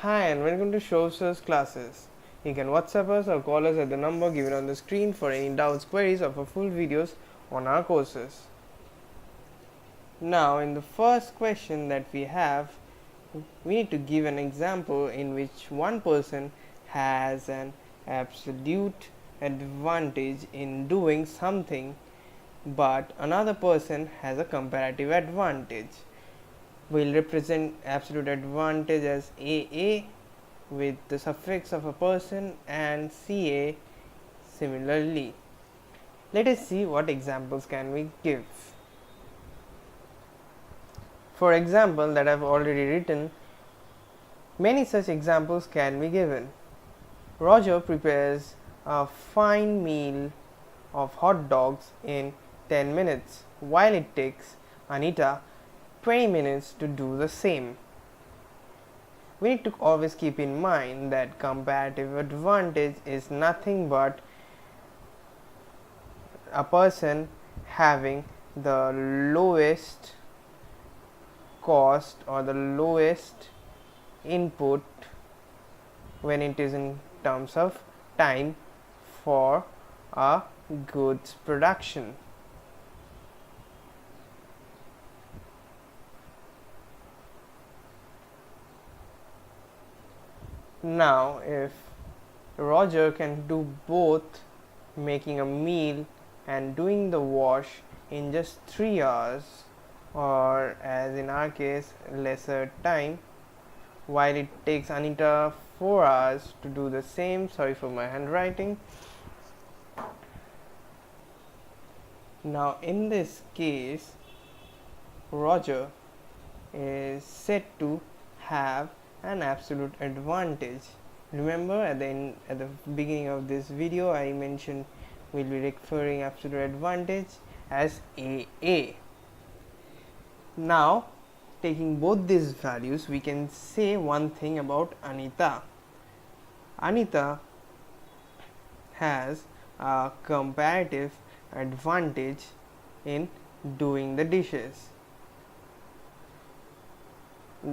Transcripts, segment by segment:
Hi and welcome to Showsters classes. You can WhatsApp us or call us at the number given on the screen for any doubts, queries or for full videos on our courses. Now in the first question that we have, we need to give an example in which one person has an absolute advantage in doing something but another person has a comparative advantage. We'll represent absolute advantage as AA with the suffix of a person and CA similarly. Let us see what examples can we give. For example that I've already written, many such examples can be given. Roger prepares a fine meal of hot dogs in 10 minutes while it takes Anita 20 minutes to do the same. We need to always keep in mind that comparative advantage is nothing but a person having the lowest cost or the lowest input when it is in terms of time for a goods production. Now if Roger can do both, making a meal and doing the wash in just 3 hours, or as in our case lesser time, while it takes Anita 4 hours to do the same. Sorry for my handwriting. Now in this case Roger is said to have an absolute advantage. Remember at the beginning of this video I mentioned we'll be referring absolute advantage as AA. Now taking both these values, we can say one thing about Anita. Anita has a comparative advantage in doing the dishes.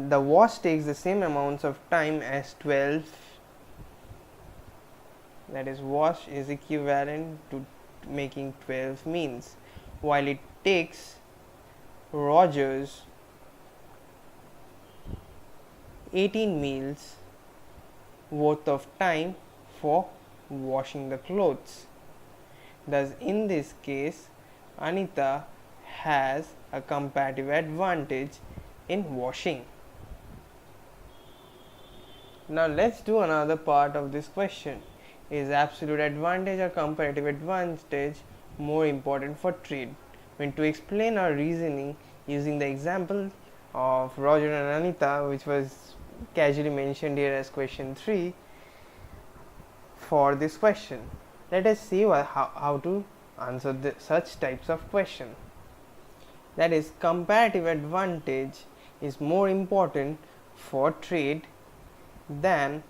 The wash takes the same amounts of time as 12, that is wash is equivalent to making 12 meals, while it takes Roger's 18 meals worth of time for washing the clothes. Thus in this case Anita has a comparative advantage in washing. Now let's do another part of this question. Is absolute advantage or comparative advantage more important for trade? When to explain our reasoning using the example of Roger and Anita, which was casually mentioned here as question 3 for this question. Let us see how to answer such types of question. That is, comparative advantage is more important for trade than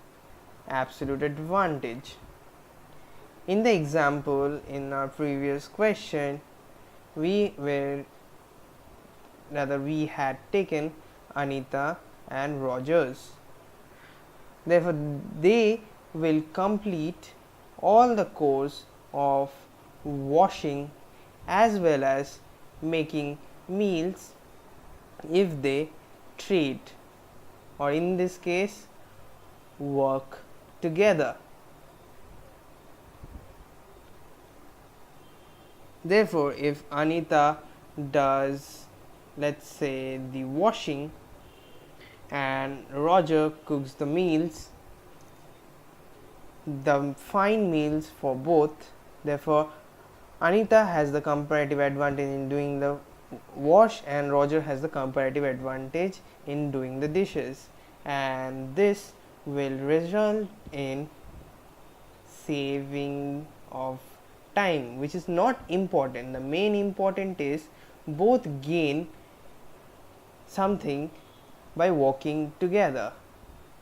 absolute advantage. In the example in our previous question, we had taken Anita and Rogers. Therefore, they will complete all the course of washing as well as making meals if they trade, or in this case work together. Therefore, if Anita does, let's say, the washing and Roger cooks the meals, the fine meals for both, therefore Anita has the comparative advantage in doing the wash and Roger has the comparative advantage in doing the dishes, and this will result in saving of time, which is not important. The main important is both gain something by working together,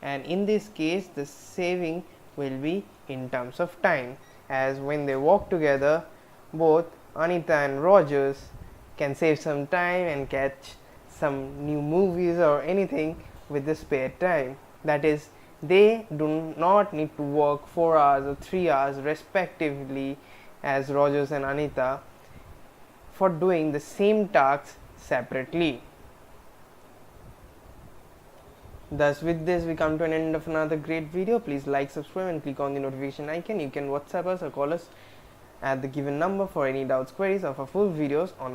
and in this case the saving will be in terms of time, as when they work together both Anita and Rogers can save some time and catch some new movies or anything with the spare time. That is, They do not need to work 4 hours or 3 hours respectively as Rogers and Anita for doing the same tasks separately. Thus, with this, we come to an end of another great video. Please like, subscribe, and click on the notification icon. You can WhatsApp us or call us at the given number for any doubts, queries, or for full videos on